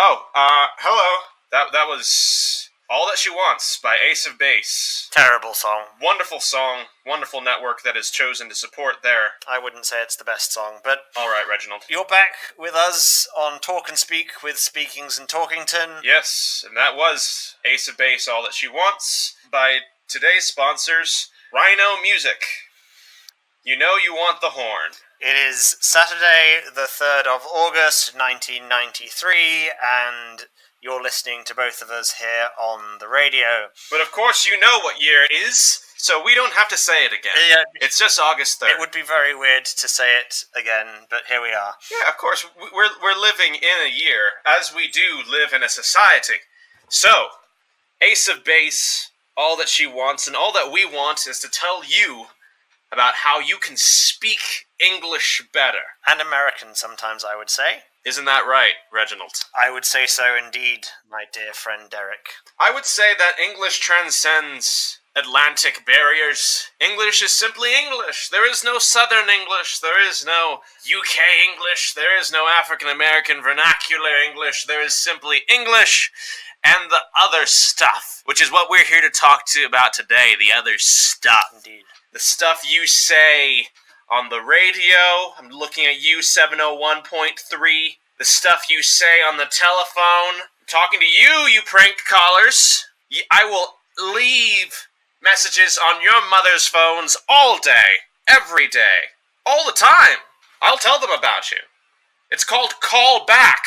Hello. That was All That She Wants by Ace of Base. Terrible song. Wonderful song, wonderful network that is chosen to support there. I wouldn't say it's the best song, but... Alright, Reginald. You're back with us on Talk and Speak with Speakins in Talkington. Yes, and that was Ace of Base, All That She Wants by today's sponsors, Rhino Music. You know you want the horn. It is Saturday, the 3rd of August, 1993, and you're listening to both of us here on the radio. But of course you know what year it is, so we don't have to say it again. Yeah, it's just August 3rd. It would be very weird to say it again, but here we are. Yeah, of course. We're living in a year, as we do live in a society. So, Ace of Base, All That She Wants, and all that we want is to tell you about how you can speak English better. And American sometimes, I would say. Isn't that right, Reginald? I would say so indeed, my dear friend Derek. I would say that English transcends Atlantic barriers. English is simply English. There is no Southern English. There is no UK English. There is no African American vernacular English. There is simply English and the other stuff, which is what we're here to talk to about today, the other stuff. Indeed. The stuff you say on the radio, I'm looking at you, 701.3. The stuff you say on the telephone. I'm talking to you, you prank callers. I will leave messages on your mother's phones all day, every day, all the time. I'll tell them about you. It's called Call Back.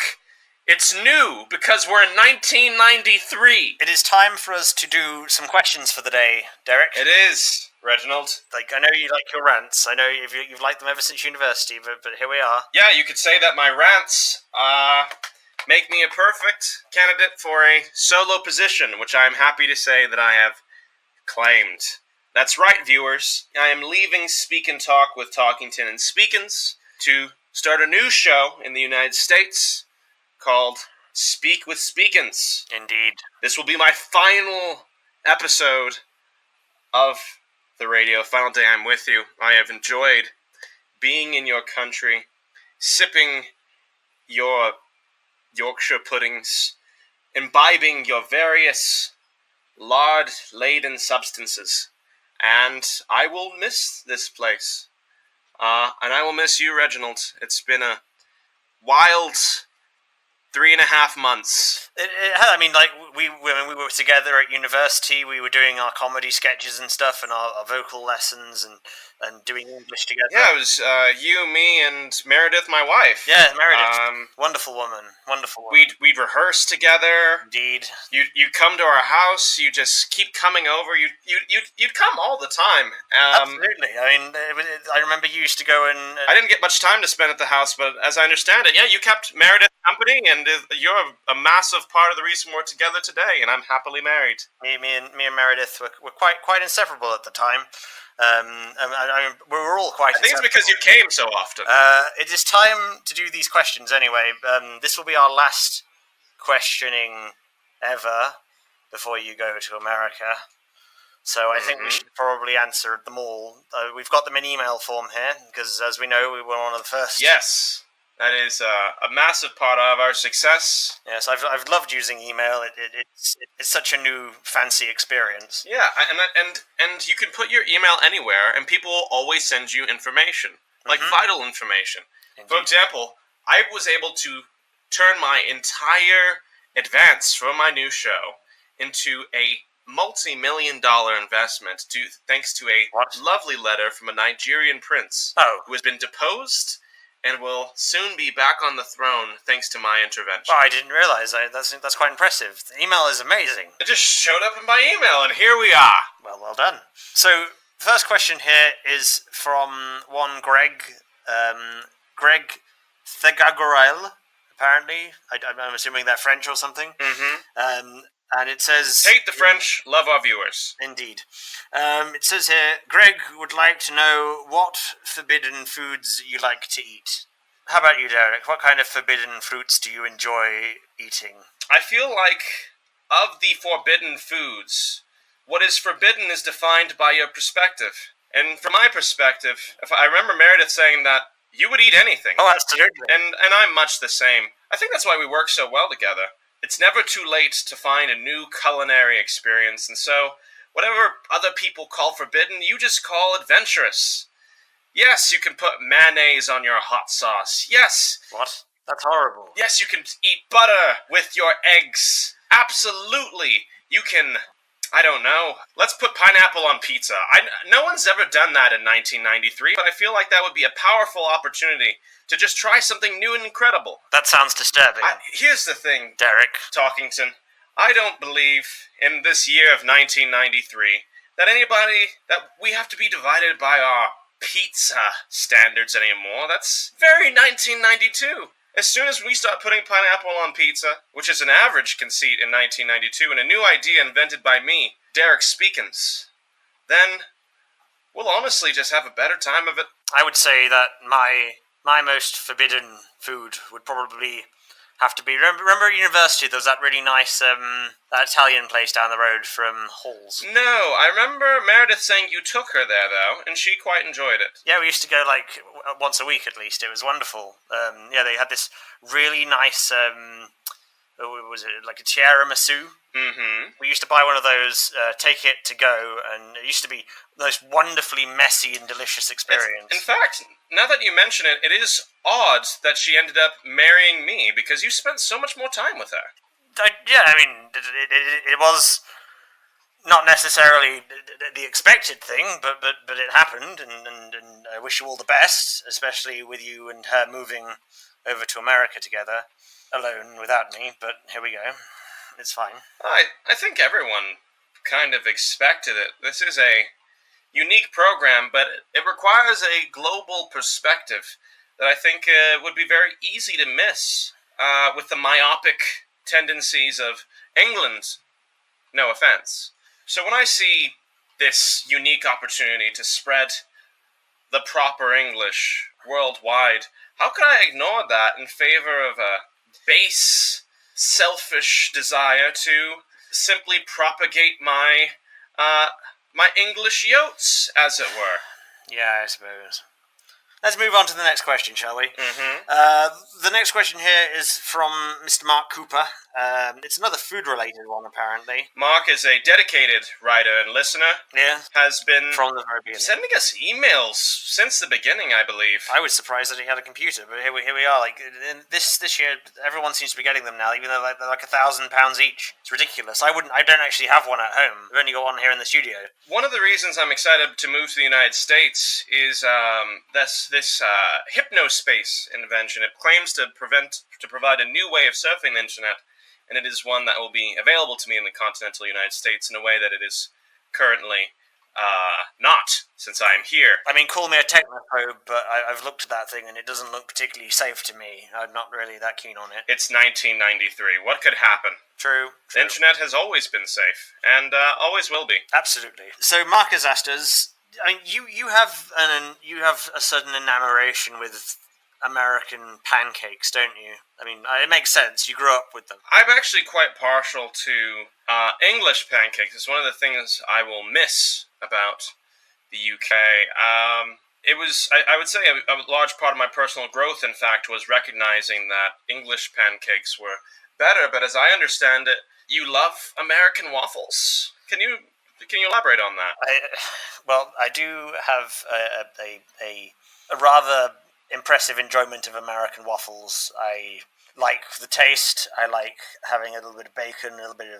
It's new because we're in 1993. It is time for us to do some questions for the day, Derek. It is, Reginald. I know you like your rants. I know you've liked them ever since university, but here we are. Yeah, you could say that my rants make me a perfect candidate for a solo position, which I am happy to say that I have claimed. That's right, viewers. I am leaving Speak and Talk with Talkington and Speakins to start a new show in the United States called Speak with Speakins. Indeed. This will be my final episode of the radio, final day I'm with you. I have enjoyed being in your country, sipping your Yorkshire puddings, imbibing your various lard-laden substances, and I will miss this place. And I will miss you, Reginald. It's been a wild 3.5 months. I mean, like, when we were together at university, we were doing our comedy sketches and stuff, and our vocal lessons, and doing English together. Yeah, it was you, me, and Meredith, my wife. Yeah, Meredith. Wonderful woman. We'd rehearse together. Indeed. You'd come to our house. You just keep coming over. You'd come all the time. Absolutely. I mean, I remember you used to go and... I didn't get much time to spend at the house, but as I understand it, yeah, you kept Meredith company, and you're a massive part of the reason we're together today, and I'm happily married. Me and Meredith were quite inseparable at the time. We were all quite. I think it's because you came so often. It is time to do these questions anyway. This will be our last questioning ever before you go to America. So I think we should probably answer them all. We've got them in email form here because, as we know, we were one of the first. Yes. That is a massive part of our success. Yes, I've loved using email. It's such a new fancy experience. Yeah, and you can put your email anywhere, and people will always send you information, like vital information. Indeed. For example, I was able to turn my entire advance for my new show into a multi-million-dollar investment thanks to a lovely letter from a Nigerian prince who has been deposed and will soon be back on the throne thanks to my intervention. Oh, I didn't realize. That's quite impressive. The email is amazing. It just showed up in my email, and here we are. Well done. So, the first question here is from one Greg. Greg Thegagorel, apparently. I'm assuming they're French or something. Mm-hmm. And it says... Hate the French, love our viewers. Indeed. It says here, Greg would like to know what forbidden foods you like to eat. How about you, Derek? What kind of forbidden fruits do you enjoy eating? I feel like, of the forbidden foods, what is forbidden is defined by your perspective. And from my perspective, I remember Meredith saying that you would eat anything. Oh, absolutely. And I'm much the same. I think that's why we work so well together. It's never too late to find a new culinary experience, and so whatever other people call forbidden, you just call adventurous. Yes, you can put mayonnaise on your hot sauce. Yes. What? That's horrible. Yes, you can eat butter with your eggs. Absolutely. You can, I don't know, let's put pineapple on pizza. No one's ever done that in 1993, but I feel like that would be a powerful opportunity to just try something new and incredible. That sounds disturbing. Here's the thing, Derek. Talkington. I don't believe in this year of 1993 that we have to be divided by our pizza standards anymore. That's very 1992. As soon as we start putting pineapple on pizza, which is an average conceit in 1992 and a new idea invented by me, Derek Speakins, then we'll honestly just have a better time of it. I would say that my most forbidden food would probably have to be... Remember at university there was that really nice that Italian place down the road from Halls? No, I remember Meredith saying you took her there, though, and she quite enjoyed it. Yeah, we used to go, like, once a week at least. It was wonderful. Yeah, they had this really nice... was it like a tiramisu? Mm-hmm. We used to buy one of those, take it to go, and it used to be the most wonderfully messy and delicious experience. In fact, now that you mention it, it is odd that she ended up marrying me, because you spent so much more time with her. It was not necessarily the expected thing, but it happened, and I wish you all the best, especially with you and her moving over to America together, alone without me, but here we go. It's fine. I think everyone kind of expected it. This is a unique program, but it requires a global perspective that I think would be very easy to miss with the myopic tendencies of England. No offense. So when I see this unique opportunity to spread the proper English worldwide, how could I ignore that in favor of a base, selfish desire to simply propagate my English yotes, as it were? Yeah, I suppose. Let's move on to the next question, shall we? Mm-hmm. The next question here is from Mr. Mark Cooper. It's another food-related one, apparently. Mark is a dedicated writer and listener. Yeah. Has been from the very beginning. Sending us emails since the beginning, I believe. I was surprised that he had a computer, but here we are. Like this year, everyone seems to be getting them now, even though they're like £1,000 each. It's ridiculous. I don't actually have one at home. I've only got one here in the studio. One of the reasons I'm excited to move to the United States is this hypnospace invention. It claims to provide a new way of surfing the internet, and it is one that will be available to me in the continental United States in a way that it is currently not, since I am here. I mean, call me a technophobe, but I've looked at that thing and it doesn't look particularly safe to me. I'm not really that keen on it. It's 1993. What could happen? True. The internet has always been safe, and always will be. Absolutely. So Mark has asked us, I mean, you have a certain enamoration with American pancakes, don't you? I mean, it makes sense. You grew up with them. I'm actually quite partial to English pancakes. It's one of the things I will miss about the UK. I would say a large part of my personal growth, in fact, was recognizing that English pancakes were better. But as I understand it, you love American waffles. Can you elaborate on that? I do have a rather impressive enjoyment of American waffles. I like the taste. I like having a little bit of bacon, a little bit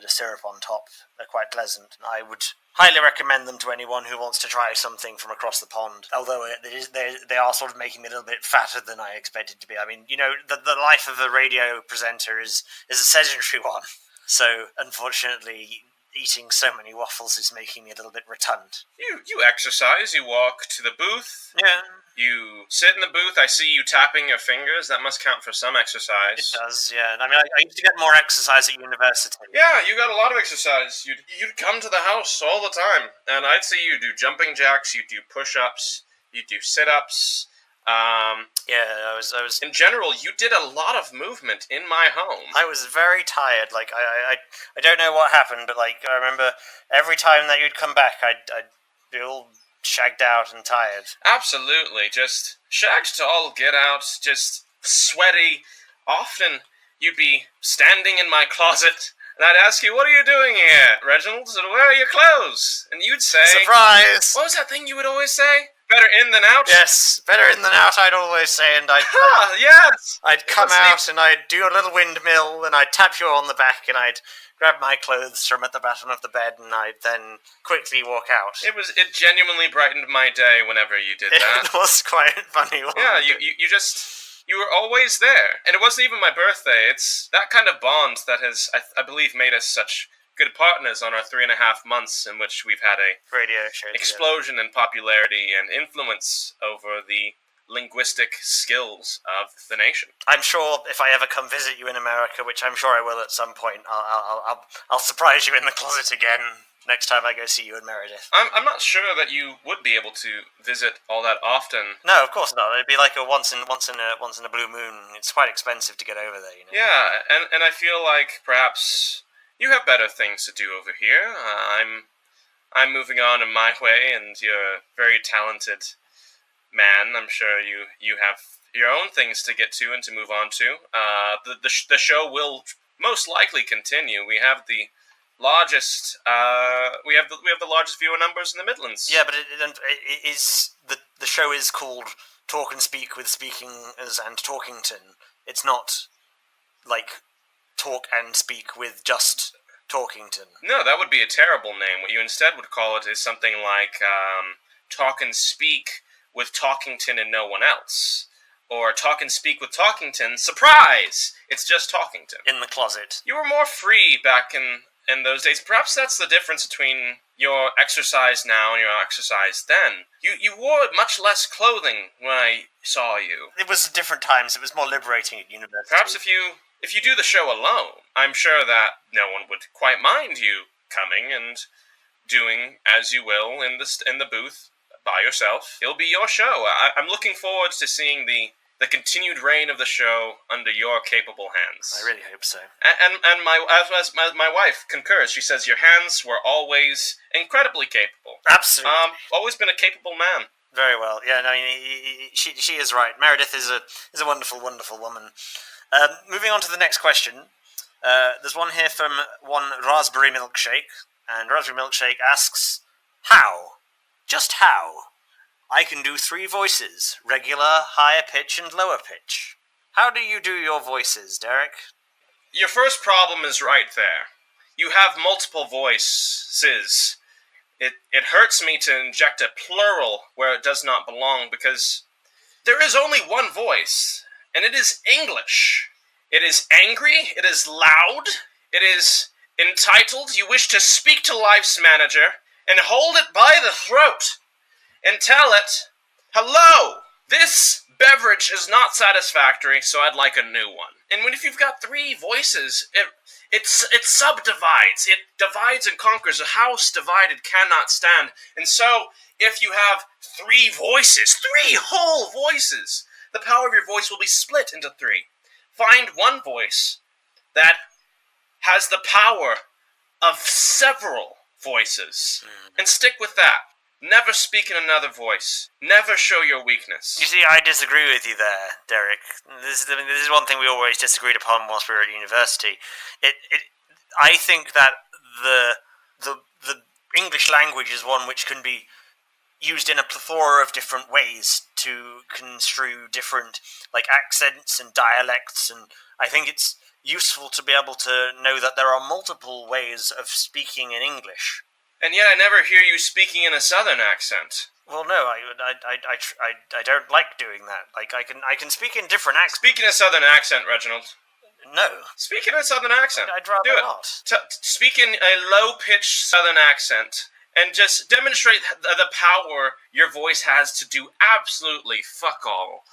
of syrup on top. They're quite pleasant. I would highly recommend them to anyone who wants to try something from across the pond. Although they are sort of making me a little bit fatter than I expected to be. I mean, you know, the life of a radio presenter is a sedentary one. So unfortunately, eating so many waffles is making me a little bit rotund. You exercise. You walk to the booth. Yeah. You sit in the booth. I see you tapping your fingers. That must count for some exercise. It does, yeah. I mean, I used to get more exercise at university. Yeah, you got a lot of exercise. You'd come to the house all the time, and I'd see you do jumping jacks. You do push-ups. You do sit-ups. Yeah, I was. In general, you did a lot of movement in my home. I was very tired. Like I don't know what happened, but like I remember every time that you'd come back, I'd be all shagged out and tired. Absolutely, just shagged to all get out, just sweaty. often you'd be standing in my closet, and I'd ask you, "What are you doing here, Reginald? And where are your clothes?" And you'd say, "Surprise!" What was that thing you would always say? Better in than out? Yes, better in than out, I'd always say, and Yes! I'd come out and I'd do a little windmill, and I'd tap you on the back, and I'd grab my clothes from at the bottom of the bed, and I'd then quickly walk out. It genuinely brightened my day whenever you did that. It was quite funny. Yeah, you were always there. And it wasn't even my birthday. It's that kind of bond that has, I believe, made us such good partners on our 3.5 months in which we've had a radio show explosion in popularity and influence over the linguistic skills of the nation. I'm sure if I ever come visit you in America, which I'm sure I will at some point, I'll surprise you in the closet again next time I go see you in Meredith. I'm not sure that you would be able to visit all that often. No, of course not. It'd be like a once in a blue moon. It's quite expensive to get over there, you know. Yeah, and I feel like perhaps you have better things to do over here. I'm moving on in my way, and you're a very talented man. I'm sure you have your own things to get to and to move on to. The show will most likely continue. We have the largest we have the largest viewer numbers in the Midlands. Yeah, but it is the show is called Talk and Speak with Speakins and Talkington. It's not like Talk and Speak with just Talkington. No, that would be a terrible name. What you instead would call it is something like Talk and Speak with Talkington and no one else. Or Talk and Speak with Talkington, surprise! It's just Talkington. In the closet. You were more free back in those days. Perhaps that's the difference between your exercise now and your exercise then. You wore much less clothing when I saw you. It was different times. It was more liberating at university. Perhaps if you do the show alone, I'm sure that no one would quite mind you coming and doing as you will in the booth by yourself. It'll be your show. I'm looking forward to seeing the continued reign of the show under your capable hands. I really hope so. And my wife concurs. She says your hands were always incredibly capable. Absolutely. Always been a capable man. Very well. Yeah, no, she is right. Meredith is a wonderful, wonderful woman. Moving on to the next question. There's one here from one Raspberry Milkshake, and Raspberry Milkshake asks, how? Just how? I can do 3 voices, regular, higher pitch, and lower pitch. How do you do your voices, Derek? Your first problem is right there. You have multiple voices. It hurts me to inject a plural where it does not belong, because there is only one voice, and it is English. It is angry, it is loud, it is entitled. You wish to speak to Life's manager and hold it by the throat and tell it, hello, this beverage is not satisfactory, so I'd like a new one. And if you've got 3 voices, it subdivides. It divides and conquers. A house divided cannot stand. And so, if you have 3 voices, 3 whole voices, the power of your voice will be split into 3. Find one voice that has the power of several voices, and stick with that. Never speak in another voice. Never show your weakness. You see, I disagree with you there, Derek. This is one thing we always disagreed upon whilst we were at university. I think that the English language is one which can be used in a plethora of different ways to construe different accents and dialects, and I think it's useful to be able to know that there are multiple ways of speaking in English. And yet I never hear you speaking in a southern accent. Well, no, I don't like doing that. I can speak in different accents. Speak in a southern accent, Reginald. No. Speak in a southern accent. I'd rather Do it. not. Speak in a low-pitched southern accent, and just demonstrate the power your voice has to do absolutely fuck all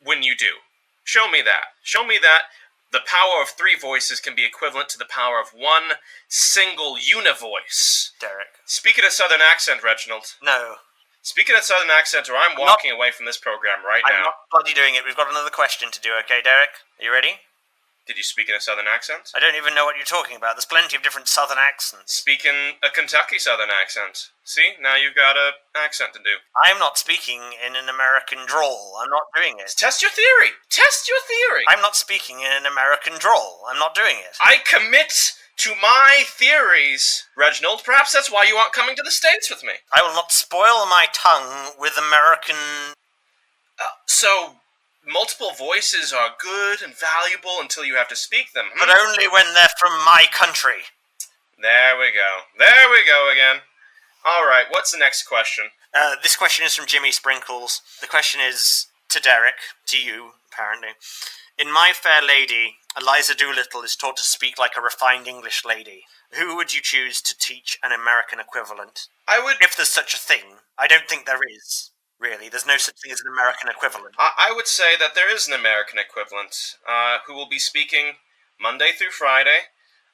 when you do. Show me that. Show me that the power of 3 voices can be equivalent to the power of one single univoice. Derek. Speak in a southern accent, Reginald. No. Speak in a southern accent, or I'm walking away from this program right now. I'm not bloody doing it. We've got another question to do, okay, Derek? Are you ready? Did you speak in a southern accent? I don't even know what you're talking about. There's plenty of different southern accents. Speak in a Kentucky southern accent. See, now you've got an accent to do. I'm not speaking in an American drawl. I'm not doing it. Test your theory. Test your theory. I'm not speaking in an American drawl. I'm not doing it. I commit to my theories, Reginald. Perhaps that's why you aren't coming to the States with me. I will not spoil my tongue with American... So, multiple voices are good and valuable until you have to speak them. But only when they're from my country. There we go. There we go again. Alright, what's the next question? This question is from Jimmy Sprinkles. The question is to Derek, to you, apparently. In My Fair Lady, Eliza Doolittle is taught to speak like a refined English lady. Who would you choose to teach an American equivalent? If there's such a thing. I don't think there is, really. There's no such thing as an American equivalent. I would say that there is an American equivalent, who will be speaking Monday through Friday,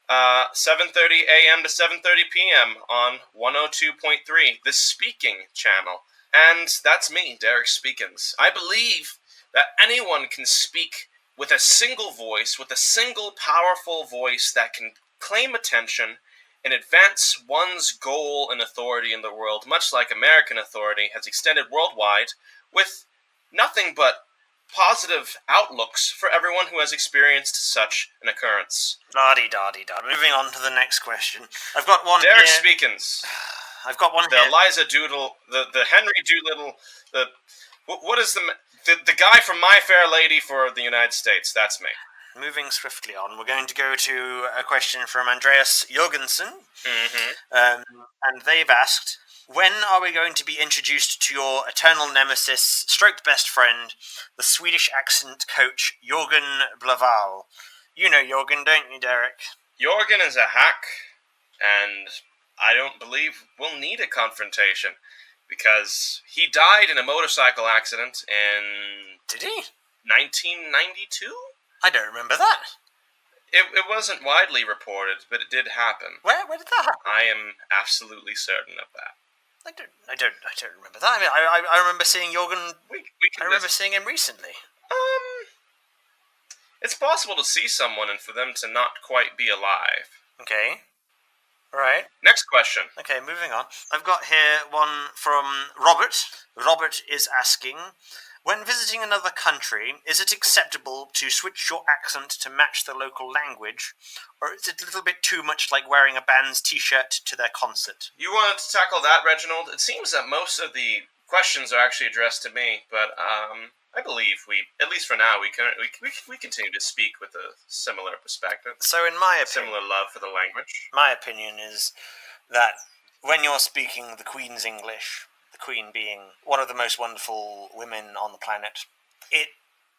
7:30 a.m. to 7:30 p.m. on 102.3, the Speaking channel. And that's me, Derek Speakins. I believe that anyone can speak with a single voice, with a single powerful voice that can claim attention and advance one's goal and authority in the world, much like American authority has extended worldwide, with nothing but positive outlooks for everyone who has experienced such an occurrence. La-di-da-di-da. Moving on to the next question. I've got one Derek here. Speakins. I've got one the here. Eliza Doodle, the Henry Doolittle, what is the guy from My Fair Lady for the United States? That's me. Moving swiftly on, we're going to go to a question from Andreas Jorgensen. And they've asked, when are we going to be introduced to your eternal nemesis, stroke best friend, the Swedish accent coach, Jorgen Blaval? You know Jorgen, don't you, Derek? Jorgen is a hack, and I don't believe we'll need a confrontation, because he died in a motorcycle accident in... Did he? 1992? I don't remember that. It wasn't widely reported, but it did happen. Where did that happen? I am absolutely certain of that. I don't remember that. I mean, I remember seeing Jorgen. I remember seeing him recently. It's possible to see someone and for them to not quite be alive. Okay. All right. Next question. Okay, moving on. I've got here one from Robert. Robert is asking, when visiting another country, is it acceptable to switch your accent to match the local language, or is it a little bit too much like wearing a band's t-shirt to their concert? You wanted to tackle that, Reginald? It seems that most of the questions are actually addressed to me, but I believe we, at least for now, we continue to speak with a similar perspective. So in my opinion... Similar love for the language. My opinion is that when you're speaking the Queen's English, the Queen being one of the most wonderful women on the planet, it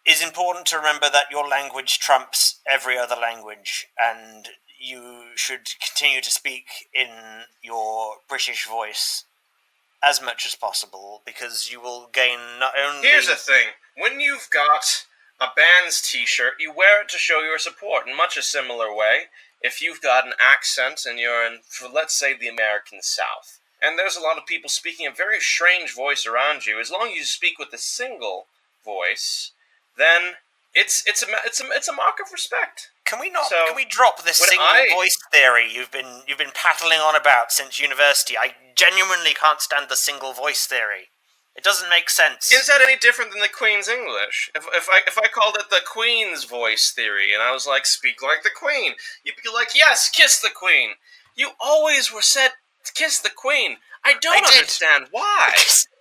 is important to remember that your language trumps every other language, and you should continue to speak in your British voice as much as possible, because you will gain not only... Here's the thing. When you've got a band's t-shirt, you wear it to show your support in much a similar way. If you've got an accent and you're in, let's say, the American South, and there's a lot of people speaking a very strange voice around you, as long as you speak with a single voice, then it's a mark of respect. Can we drop this single voice theory you've been paddling on about since university? I genuinely can't stand the single voice theory. It doesn't make sense. Is that any different than the Queen's English? If I called it the Queen's voice theory, and I was like, speak like the Queen, you'd be like, yes, kiss the Queen. You always were said, kiss the Queen. I don't understand why.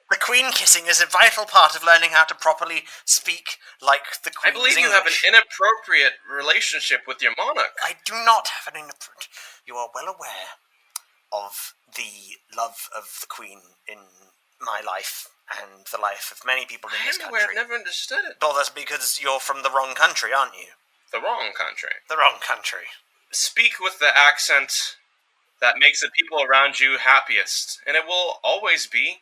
The Queen kissing is a vital part of learning how to properly speak like the Queen's English. I believe you have an inappropriate relationship with your monarch. I do not have an inappropriate... You are well aware of the love of the Queen in my life and the life of many people in this country. I've never understood it. Well, that's because you're from the wrong country, aren't you? The wrong country. The wrong country. Speak with the accent that makes the people around you happiest, and it will always be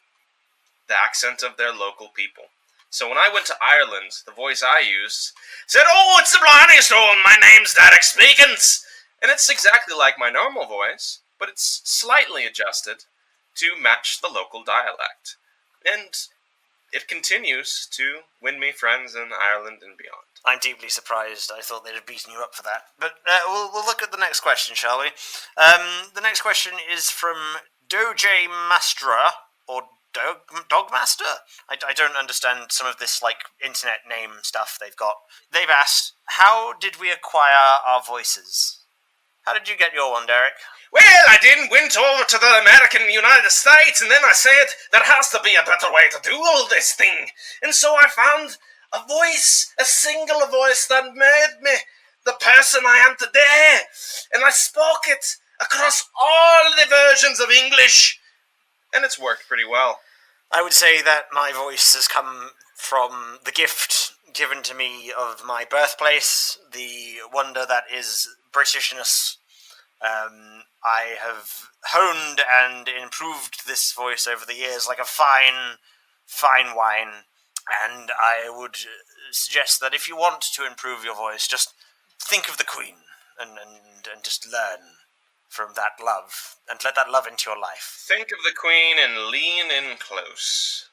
the accent of their local people. So when I went to Ireland, the voice I used said, "Oh, it's the Blarney Stone, my name's Derek Speakins!" And it's exactly like my normal voice, but it's slightly adjusted to match the local dialect. And it continues to win me friends in Ireland and beyond. I'm deeply surprised. I thought they'd have beaten you up for that. But we'll look at the next question, shall we? The next question is from Doje Mastra, or Dogmaster? I don't understand some of this, like, internet name stuff they've got. They've asked, how did we acquire our voices? How did you get your one, Derek? Well, I went over to the American United States, and then I said, there has to be a better way to do all this thing. And so I found a voice, a single voice that made me the person I am today. And I spoke it across all the versions of English. And it's worked pretty well. I would say that my voice has come from the gift given to me of my birthplace, the wonder that is Britishness. I have honed and improved this voice over the years like a fine wine, and I would suggest that if you want to improve your voice, just think of the Queen and just learn from that love, and let that love into your life. Think of the Queen and lean in close.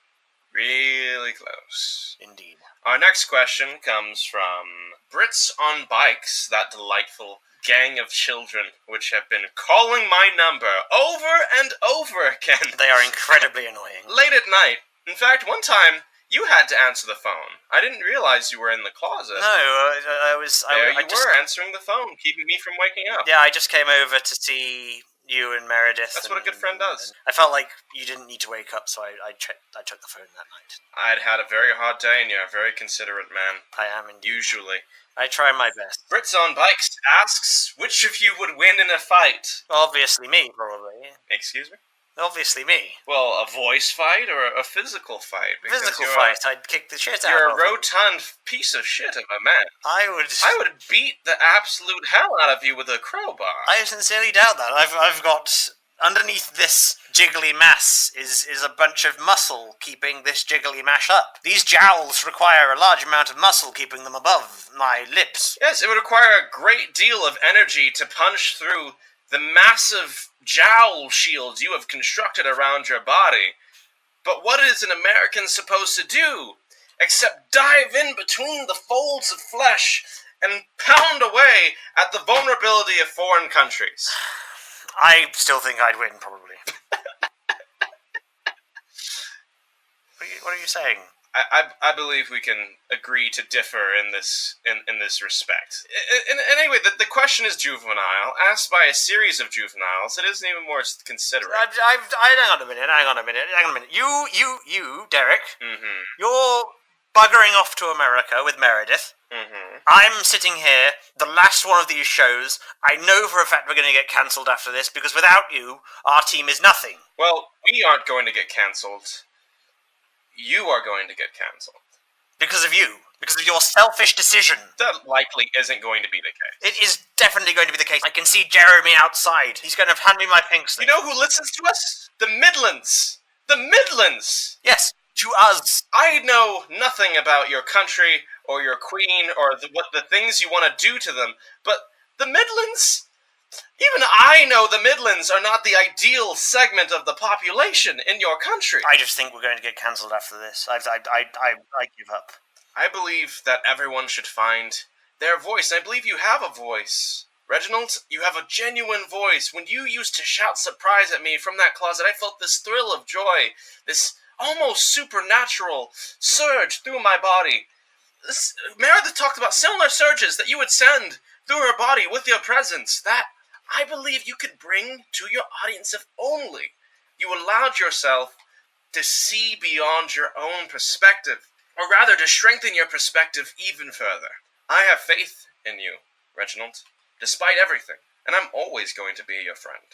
Really close. Indeed. Our next question comes from Brits on Bikes, that delightful gang of children which have been calling my number over and over again. They are incredibly annoying. Late at night. In fact, one time, you had to answer the phone. I didn't realize you were in the closet. No, I was... There you were, answering the phone, keeping me from waking up. Yeah, I just came over to see you and Meredith. That's what a good friend does. I felt like you didn't need to wake up, so I checked the phone that night. I'd had a very hard day, and you're a very considerate man. I am indeed. Usually. I try my best. Brits on Bikes asks, which of you would win in a fight? Obviously me, probably. Excuse me? Obviously me. Well, a voice fight or a physical fight? Physical fight. I'd kick the shit out of you. You're a rotund piece of shit of a man. I would beat the absolute hell out of you with a crowbar. I sincerely doubt that. I've got... Underneath this jiggly mass is a bunch of muscle keeping this jiggly mash up. These jowls require a large amount of muscle keeping them above my lips. Yes, it would require a great deal of energy to punch through the massive jowl shields you have constructed around your body. But what is an American supposed to do except dive in between the folds of flesh and pound away at the vulnerability of foreign countries? I still think I'd win, probably. What are you saying? I believe we can agree to differ in this respect. Anyway, the question is juvenile, asked by a series of juveniles. It isn't even more considerate. Hang on a minute. You, Derek. Mm-hmm. You're buggering off to America with Meredith. Mm-hmm. I'm sitting here, the last one of these shows. I know for a fact we're going to get cancelled after this, because without you, our team is nothing. Well, we aren't going to get cancelled. You are going to get cancelled. Because of you. Because of your selfish decision. That likely isn't going to be the case. It is definitely going to be the case. I can see Jeremy outside. He's going to hand me my pink slip. You know who listens to us? The Midlands. The Midlands! Yes, to us. I know nothing about your country or your queen or what the things you want to do to them, but the Midlands? Even I know the Midlands are not the ideal segment of the population in your country. I just think we're going to get cancelled after this. I give up. I believe that everyone should find their voice. I believe you have a voice. Reginald, you have a genuine voice. When you used to shout surprise at me from that closet, I felt this thrill of joy, this almost supernatural surge through my body. Meredith talked about similar surges that you would send through her body with your presence. That, I believe, you could bring to your audience if only you allowed yourself to see beyond your own perspective, or rather to strengthen your perspective even further. I have faith in you, Reginald, despite everything, and I'm always going to be your friend.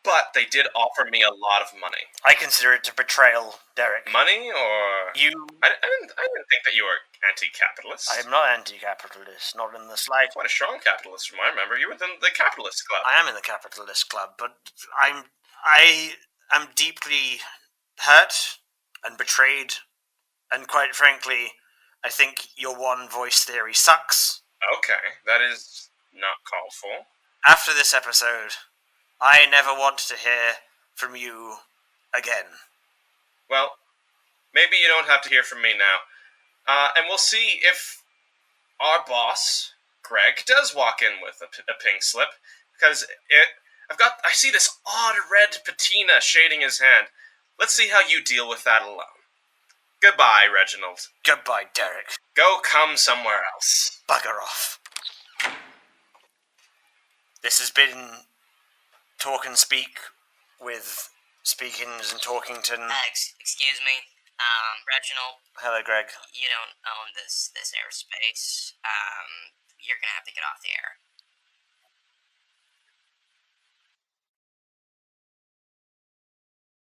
But they did offer me a lot of money. I consider it a betrayal, Derek. Money, or you? I didn't think that you were anti-capitalist. I am not anti-capitalist, not in the slightest. Quite a strong capitalist, from what I remember. You were in the capitalist club. I am in the capitalist club, but I am deeply hurt and betrayed, and quite frankly, I think your one voice theory sucks. Okay, that is not called for. After this episode, I never want to hear from you again. Well, maybe you don't have to hear from me now. And we'll see if our boss, Greg, does walk in with a pink slip, because I see this odd red patina shading his hand. Let's see how you deal with that alone. Goodbye, Reginald. Goodbye, Derek. Go come somewhere else. Bugger off. This has been Talk and Speak with Speakins and Talkington. Excuse me, Reginald. Hello, Greg. You don't own this airspace. You're gonna have to get off the air.